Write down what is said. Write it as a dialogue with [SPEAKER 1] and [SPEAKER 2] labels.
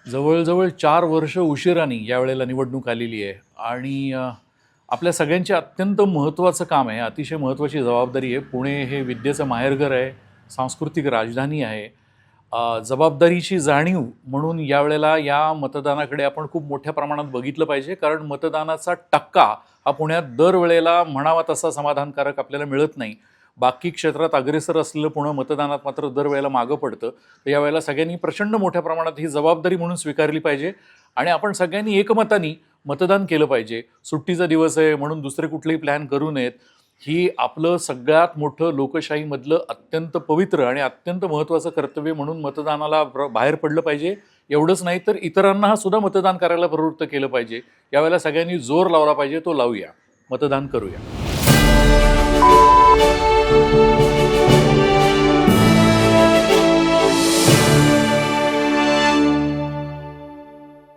[SPEAKER 1] जवळजवळ 4 वर्ष उशिराने यावेळेला निवडणूक आलेली आहे आणि आपल्या सगळ्यांचे अत्यंत महत्त्वाचं काम आहे, अतिशय महत्त्वाची जबाबदारी आहे. पुणे हे विद्येचं माहेरघर आहे, सांस्कृतिक राजधानी आहे. जबाबदारीची जाणीव म्हणून यावेळेला या मतदानाकडे आपण खूप मोठ्या प्रमाणात बघितलं पाहिजे, कारण मतदानाचा टक्का हा पुण्यात दरवेळेला म्हणावा तसा समाधानकारक आपल्याला मिळत नाही. बाकी क्षेत्रात अग्रेसर असलेलं पुणे मतदानात मात्र दरवेळेला मागं पडतं. तर यावेळेला सगळ्यांनी प्रचंड मोठ्या प्रमाणात ही जबाबदारी म्हणून स्वीकारली पाहिजे आणि आपण सगळ्यांनी एकमताने मतदान केलं पाहिजे. सुट्टीचा दिवस आहे म्हणून दुसरे कुठलेही प्लॅन करू नयेत. ही आपलं सगळ्यात मोठं लोकशाहीमधलं अत्यंत पवित्र आणि अत्यंत महत्त्वाचं कर्तव्य म्हणून मतदानाला बाहेर पडलं पाहिजे. एवढंच नाही तर इतरांना सुद्धा मतदान करायला प्रवृत्त केलं पाहिजे. यावेळेला सगळ्यांनी जोर लावला पाहिजे, तो लावूया, मतदान करूया.